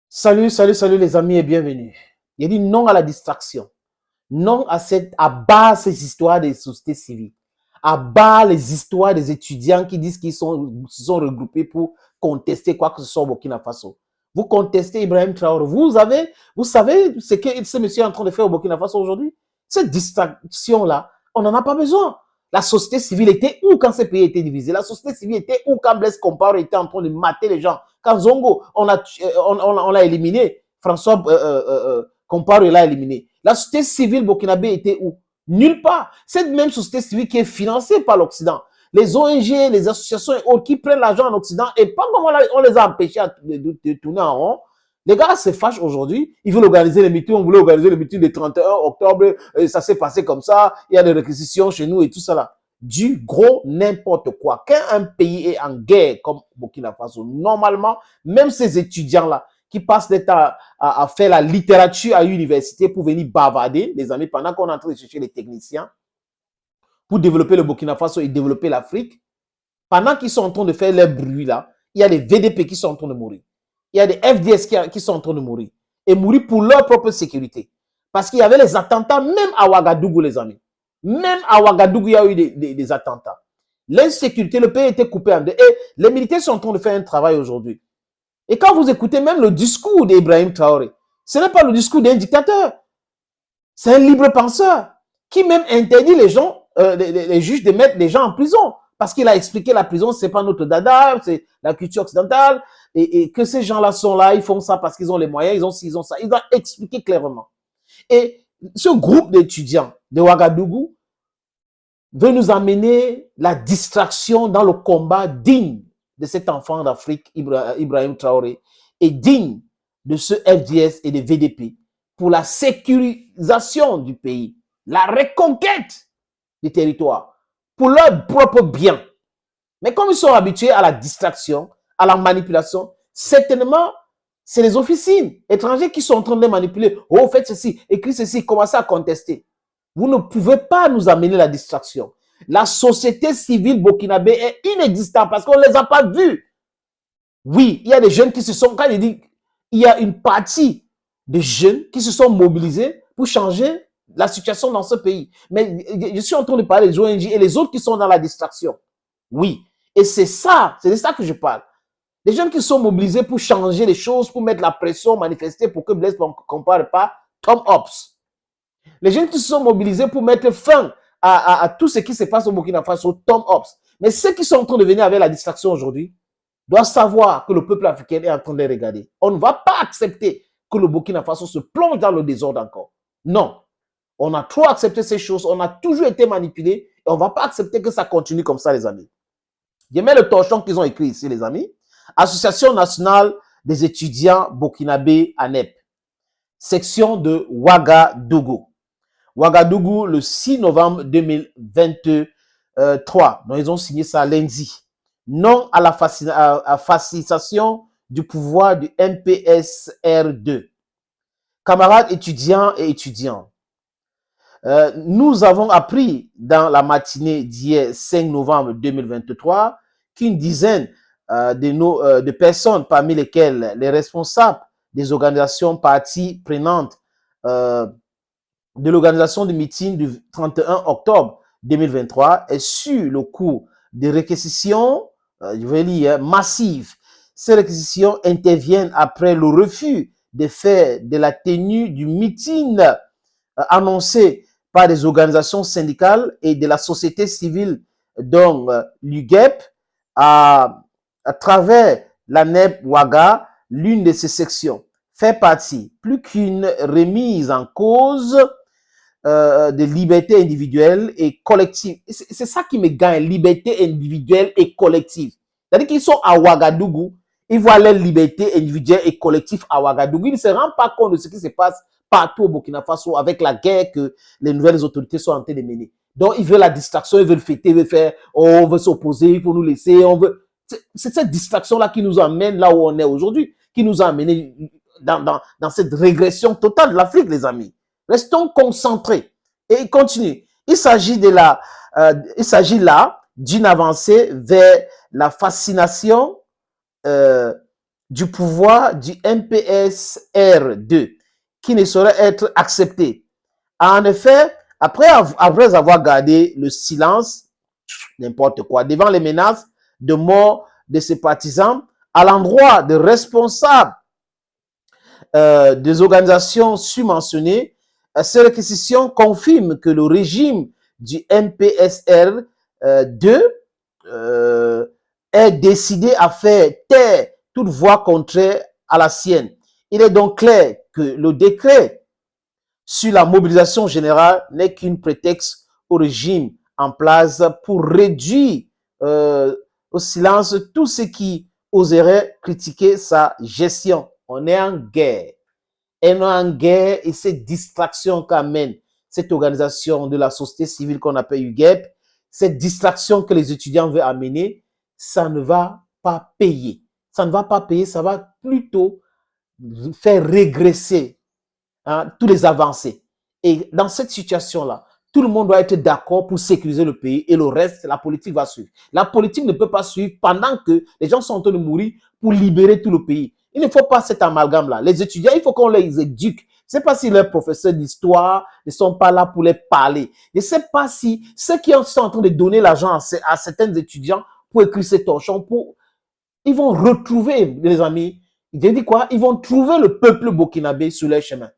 Salut, salut, salut les amis et bienvenue. Il dit non à la distraction. Non à bas ces histoires des sociétés civiles. À bas les histoires des étudiants qui disent qu'ils se sont regroupés pour contester quoi que ce soit au Burkina Faso. Vous contestez Ibrahim Traoré. Vous savez ce que ce monsieur est en train de faire au Burkina Faso aujourd'hui? Cette distraction-là, on n'en a pas besoin. La société civile était où quand ces pays étaient divisés? La société civile était où quand Blaise Compaoré était en train de mater les gens? Quand Zongo, on l'a éliminé. François Compaoré l'a éliminé. La société civile burkinabé était où? Nulle part. Cette même société civile qui est financée par l'Occident. Les ONG, les associations et autres qui prennent l'argent en Occident et pas comme on les a empêchés de tourner en rond. Les gars se fâchent aujourd'hui. Ils veulent organiser les meetings. On voulait organiser le meeting le 31 octobre. Ça s'est passé comme ça. Il y a des réquisitions chez nous et tout ça là. Du gros n'importe quoi. Quand un pays est en guerre comme Burkina Faso, normalement, même ces étudiants-là qui passent le temps à faire la littérature à l'université pour venir bavarder, les amis, pendant qu'on est en train de chercher les techniciens pour développer le Burkina Faso et développer l'Afrique, pendant qu'ils sont en train de faire leur bruit là, il y a des VDP qui sont en train de mourir. Il y a des FDS qui sont en train de mourir. Et mourir pour leur propre sécurité. Parce qu'il y avait les attentats, même à Ouagadougou, les amis. Même à Ouagadougou, il y a eu des attentats. L'insécurité, le pays était coupé en deux. Et les militaires sont en train de faire un travail aujourd'hui. Et quand vous écoutez même le discours d'Ibrahim Traoré, ce n'est pas le discours d'un dictateur. C'est un libre penseur qui même interdit les gens, les juges de mettre les gens en prison. Parce qu'il a expliqué la prison, c'est pas notre dada, c'est la culture occidentale, et que ces gens-là sont là, ils font ça parce qu'ils ont les moyens, ils ont ça. Il doit expliquer clairement. Et ce groupe d'étudiants de Ouagadougou veut nous amener la distraction dans le combat digne de cet enfant d'Afrique, Ibrahim Traoré, et digne de ce FDS et des VDP pour la sécurisation du pays, la reconquête des territoires, pour leur propre bien. Mais comme ils sont habitués à la distraction, à la manipulation, certainement, c'est les officines étrangères qui sont en train de les manipuler. Oh, faites ceci, écrit ceci, commencez à contester. Vous ne pouvez pas nous amener la distraction. La société civile burkinabé est inexistante parce qu'on ne les a pas vus. Oui, il y a des jeunes qui se sont, quand il dit, il y a une partie de jeunes qui se sont mobilisés pour changer la situation dans ce pays. Mais je suis en train de parler des ONG et les autres qui sont dans la distraction. Oui. Et c'est de ça que je parle. Les jeunes qui sont mobilisés pour changer les choses, pour mettre la pression, manifester pour que Blaise ne compare pas Tom Hobbs. Les jeunes qui se sont mobilisés pour mettre fin à tout ce qui se passe au Burkina Faso, Tom Hobbs. Mais ceux qui sont en train de venir avec la distraction aujourd'hui doivent savoir que le peuple africain est en train de les regarder. On ne va pas accepter que le Burkina Faso se plonge dans le désordre encore. Non. On a trop accepté ces choses, on a toujours été manipulé et on ne va pas accepter que ça continue comme ça, les amis. Je mets le torchon qu'ils ont écrit ici, les amis. Association nationale des étudiants burkinabés ANEP, section de Ouagadougou. Ouagadougou, le 6 novembre 2023. Donc, ils ont signé ça lundi. Non à la facilitation du pouvoir du MPSR2. Camarades étudiants et étudiantes, nous avons appris dans la matinée d'hier 5 novembre 2023 qu'une dizaine de personnes, parmi lesquelles les responsables des organisations parties prenantes de l'organisation du meeting du 31 octobre 2023 est sur le cours de réquisitions, je vais lire, massives. Ces réquisitions interviennent après le refus de faire de la tenue du meeting annoncé par des organisations syndicales et de la société civile, dont l'UGEP, à travers la NEP Ouaga, l'une de ces sections, fait partie, plus qu'une remise en cause de liberté individuelle et collective. C'est ça qui me gagne, liberté individuelle et collective. C'est-à-dire qu'ils sont à Ouagadougou, ils voient leur liberté individuelle et collective à Ouagadougou. Ils ne se rendent pas compte de ce qui se passe partout au Burkina Faso avec la guerre que les nouvelles autorités sont en train de mener. Donc, ils veulent la distraction, ils veulent fêter, ils veulent faire, oh, on veut s'opposer, il faut nous laisser, on veut. C'est cette distraction-là qui nous amène là où on est aujourd'hui, qui nous a amené dans cette régression totale de l'Afrique, les amis. Restons concentrés. Et il continue. Il s'agit là d'une avancée vers la fascination du pouvoir du MPSR2 qui ne saurait être accepté. En effet, après avoir gardé le silence, n'importe quoi, devant les menaces de mort de ses partisans, à l'endroit de responsables des organisations subventionnées, ces réquisitions confirment que le régime du MPSR 2 est décidé à faire taire toute voix contraire à la sienne. Il est donc clair que le décret sur la mobilisation générale n'est qu'un prétexte au régime en place pour réduire au silence tout ce qui oserait critiquer sa gestion. On est en guerre. On est en guerre et cette distraction qu'amène cette organisation de la société civile qu'on appelle UGEP, cette distraction que les étudiants veulent amener, ça ne va pas payer. Ça ne va pas payer, ça va plutôt faire régresser tous les avancées. Et dans cette situation-là, tout le monde doit être d'accord pour sécuriser le pays et le reste, la politique va suivre. La politique ne peut pas suivre pendant que les gens sont en train de mourir pour libérer tout le pays. Il ne faut pas cet amalgame-là. Les étudiants, il faut qu'on les éduque. Je ne sais pas si leurs professeurs d'histoire ne sont pas là pour les parler. Je ne sais pas si ceux qui sont en train de donner l'argent à certains étudiants pour écrire ces torchons, ils vont retrouver, les amis, je dis quoi? Ils vont trouver le peuple burkinabé sur leur chemin.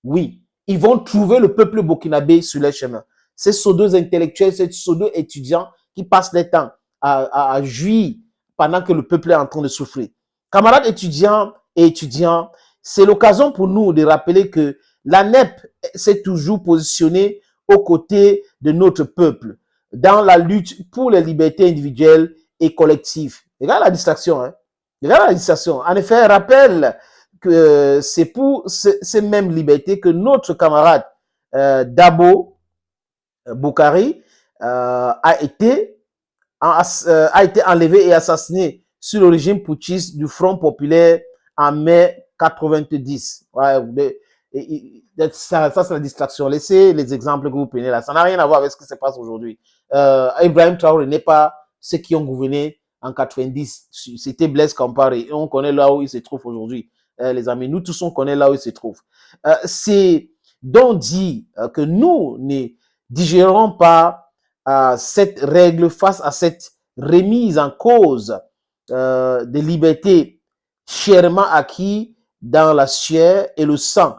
Oui, ils vont trouver le peuple burkinabé sur leur chemin. Ces pseudo intellectuels, ces pseudo étudiants qui passent leur temps à jouir pendant que le peuple est en train de souffrir. Camarades étudiants et étudiants, c'est l'occasion pour nous de rappeler que la NEP s'est toujours positionnée aux côtés de notre peuple dans la lutte pour les libertés individuelles et collectives. Regarde la distraction, hein. Regarde la distraction. En effet, rappelle que c'est pour ces mêmes libertés que notre camarade Dabo Boukari a été enlevé et assassiné sur le régime putschiste du Front populaire en mai 90. Ouais, ça c'est la distraction. Laissez les exemples que vous prenez là. Ça n'a rien à voir avec ce qui se passe aujourd'hui. Ibrahim Traoré n'est pas ceux qui ont gouverné en 90. C'était Blaise Compaoré. Et on connaît là où il se trouve aujourd'hui. Les amis, nous tous on connaît là où il se trouve. C'est donc dit que nous ne digérons pas cette règle face à cette remise en cause des libertés chèrement acquis dans la chair et le sang.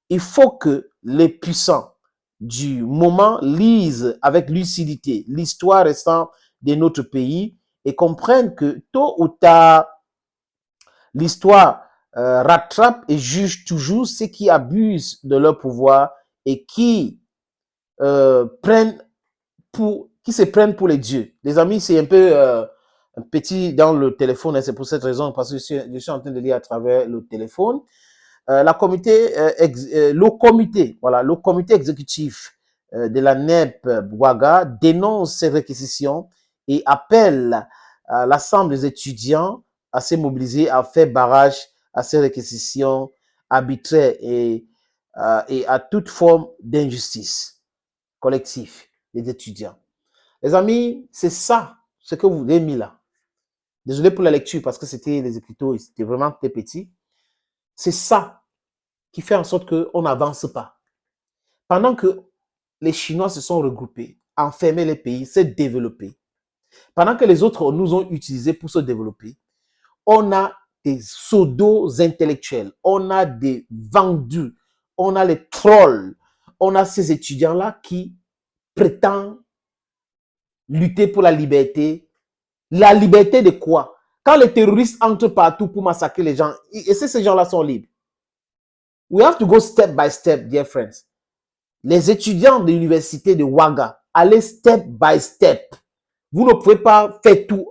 Il faut que les puissants du moment lisent avec lucidité l'histoire récente de notre pays et comprennent que tôt ou tard, l'histoire rattrape et juge toujours ceux qui abusent de leur pouvoir et qui se prennent pour les dieux. Les amis, c'est un peu un petit dans le téléphone, et c'est pour cette raison, parce que je suis en train de lire à travers le téléphone. Le comité exécutif de la NEP Bouaga dénonce ces réquisitions et appelle l'Assemblée des étudiants à se mobiliser, à faire barrage à ces réquisitions arbitraires et à toute forme d'injustice collective des étudiants. Les amis, c'est ça, ce que vous avez mis là. Désolé pour la lecture parce que c'était les écriteaux, c'était vraiment très petit. C'est ça qui fait en sorte qu'on n'avance pas. Pendant que les Chinois se sont regroupés, enfermé les pays, s'est développé. Pendant que les autres nous ont utilisés pour se développer, on a des pseudo-intellectuels, on a des vendus, on a les trolls, on a ces étudiants-là qui prétendent lutter pour la liberté. La liberté de quoi? Quand les terroristes entrent partout pour massacrer les gens, et ces gens-là sont libres. We have to go step by step, dear friends. Les étudiants de l'université de Ouaga, allez step by step. Vous ne pouvez pas faire tout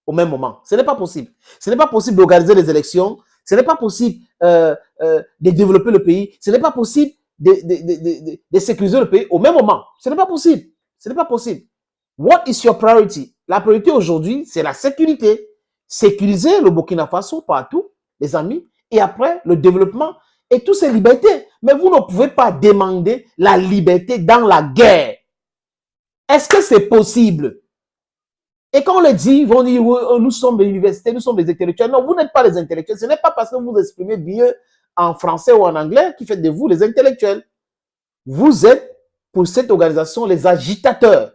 au même moment. Ce n'est pas possible. Ce n'est pas possible d'organiser les élections. Ce n'est pas possible de développer le pays. Ce n'est pas possible de sécuriser le pays au même moment. Ce n'est pas possible. Ce n'est pas possible. What is your priority? La priorité aujourd'hui, c'est la sécurité. Sécuriser le Burkina Faso partout, les amis, et après le développement et toutes ces libertés. Mais vous ne pouvez pas demander la liberté dans la guerre. Est-ce que c'est possible? Et quand on le dit, ils vont dire, oui, nous sommes l'université, nous sommes les intellectuels. Non, vous n'êtes pas les intellectuels. Ce n'est pas parce que vous vous exprimez mieux en français ou en anglais qui fait de vous les intellectuels. Vous êtes, pour cette organisation, les agitateurs.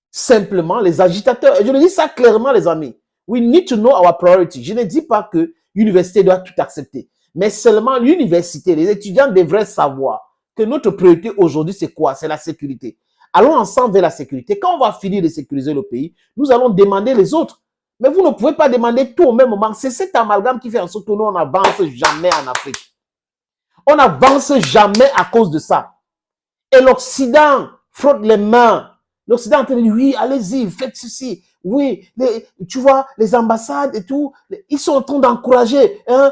Simplement, les agitateurs. Et je le dis ça clairement, les amis. We need to know our priority. Je ne dis pas que l'université doit tout accepter. Mais seulement l'université, les étudiants devraient savoir que notre priorité aujourd'hui, c'est quoi? C'est la sécurité. Allons ensemble vers la sécurité. Quand on va finir de sécuriser le pays, nous allons demander les autres. Mais vous ne pouvez pas demander tout au même moment. C'est cet amalgame qui fait en sorte que nous, on n'avance jamais en Afrique. On n'avance jamais à cause de ça. Et l'Occident frotte les mains. L'Occident est en train de dire, oui, allez-y, faites ceci. Oui, tu vois, les ambassades et tout, ils sont en train d'encourager. Hein?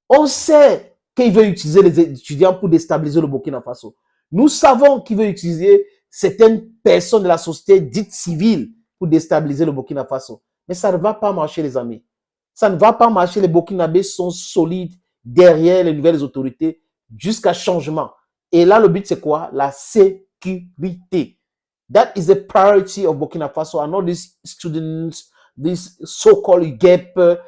On sait qu'il veut utiliser les étudiants pour déstabiliser le Burkina Faso. Nous savons qu'il veut utiliser certaines personnes de la société dite civile pour déstabiliser le Burkina Faso. Mais ça ne va pas marcher, les amis. Ça ne va pas marcher. Les Burkinabés sont solides derrière les nouvelles autorités jusqu'à changement. Et là, le but, c'est quoi? La sécurité. That is the priority of Burkina Faso. I know these students, this so-called UGEP,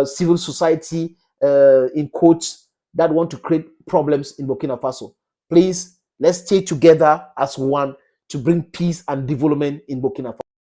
civil society, in quotes, that want to create problems in Burkina Faso. Please, let's stay together as one to bring peace and development in Burkina Faso.